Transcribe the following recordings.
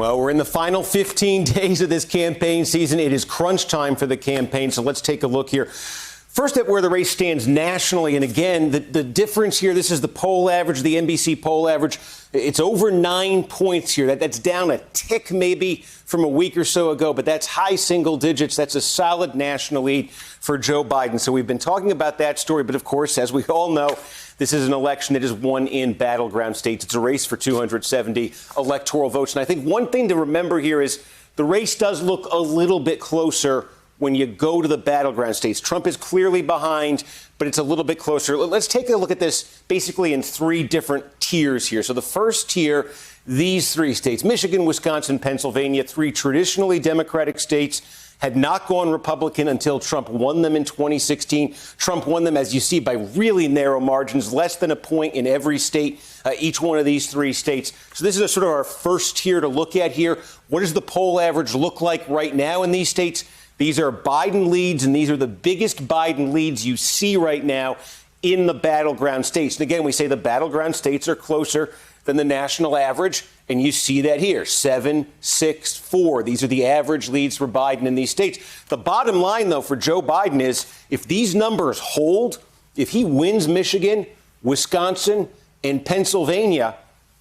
Well, we're in the final 15 days of this campaign season. It is crunch time for the campaign, so let's take a look here. First at where the race stands nationally, and again, the difference here, this is the poll average, the NBC poll average. It's over 9 points here. That's down a tick maybe from a week or so ago, but that's high single digits. That's a solid national lead for Joe Biden. So we've been talking about that story, but of course, as we all know, this is an election that is won in battleground states. It's a race for 270 electoral votes. And I think one thing to remember here is the race does look a little bit closer when you go to the battleground states. Trump is clearly behind, but it's a little bit closer. Let's take a look at this basically in three different tiers here. So the first tier, these three states, Michigan, Wisconsin, Pennsylvania, three traditionally Democratic states, had not gone Republican until Trump won them in 2016. Trump won them, as you see, by really narrow margins, less than a point in every state, each one of these three states. So this is sort of our first tier to look at here. What does the poll average look like right now in these states? These are Biden leads, and these are the biggest Biden leads you see right now in the battleground states. And again, we say the battleground states are closer than the national average, and you see that here, 7, 6, 4. These are the average leads for Biden in these states. The bottom line, though, for Joe Biden is if these numbers hold, if he wins Michigan, Wisconsin, and Pennsylvania,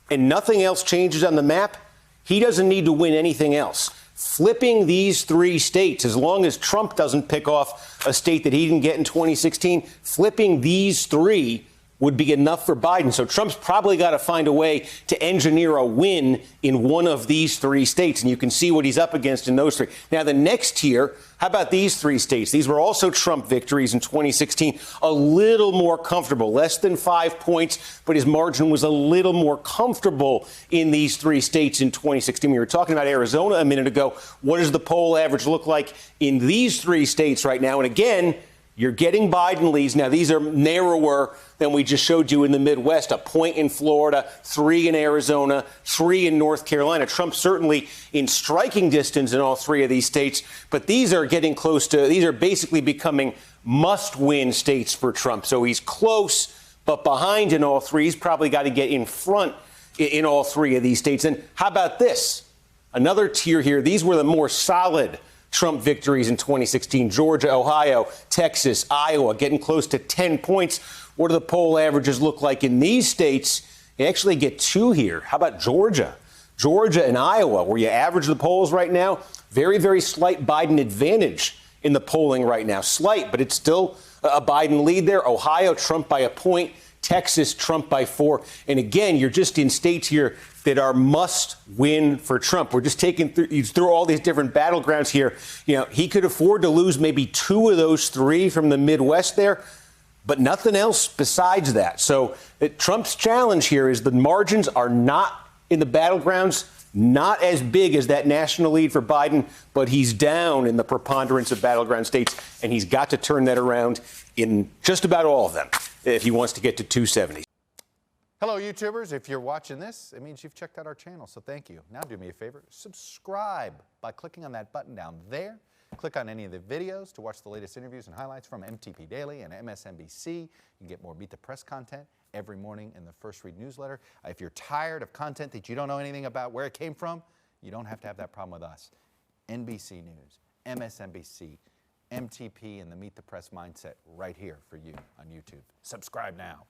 and nothing else changes on the map, he doesn't need to win anything else. Flipping these three states, as long as Trump doesn't pick off a state that he didn't get in 2016, flipping these three would be enough for Biden. So Trump's probably got to find a way to engineer a win in one of these three states. And you can see what he's up against in those three. Now, the next tier, how about these three states? These were also Trump victories in 2016, a little more comfortable, less than 5 points, but his margin was a little more comfortable in these three states in 2016. We were talking about Arizona a minute ago. What does the poll average look like in these three states right now? And again, you're getting Biden leads. Now, these are narrower than we just showed you in the Midwest. A point in Florida, 3 in Arizona, 3 in North Carolina. Trump certainly in striking distance in all three of these states. But these are getting close to, these are basically becoming must-win states for Trump. So he's close, but behind in all three. He's probably got to get in front in all three of these states. And how about this? Another tier here. These were the more solid Trump victories in 2016, Georgia, Ohio, Texas, Iowa, getting close to 10 points. What do the poll averages look like in these states? You actually get 2 here. How about Georgia? Georgia and Iowa, where you average the polls right now, very, very slight Biden advantage in the polling right now. Slight, but it's still a Biden lead there. Ohio, Trump by a point. Texas, Trump by 4. And again, you're just in states here that are must win for Trump. We're just taking through all these different battlegrounds here. You know, he could afford to lose maybe 2 of those 3 from the Midwest there, but nothing else besides that. So Trump's challenge here is the margins are not in the battlegrounds, not as big as that national lead for Biden, but he's down in the preponderance of battleground states, and he's got to turn that around in just about all of them if he wants to get to 270. Hello, YouTubers. If you're watching this, it means you've checked out our channel, so thank you. Now do me a favor, subscribe by clicking on that button down there. Click on any of the videos to watch the latest interviews and highlights from MTP Daily and MSNBC. You can get more Meet the Press content every morning in the First Read newsletter. If you're tired of content that you don't know anything about where it came from, you don't have to have that problem with us. NBC News, MSNBC, MTP, and the Meet the Press mindset right here for you on YouTube. Subscribe now.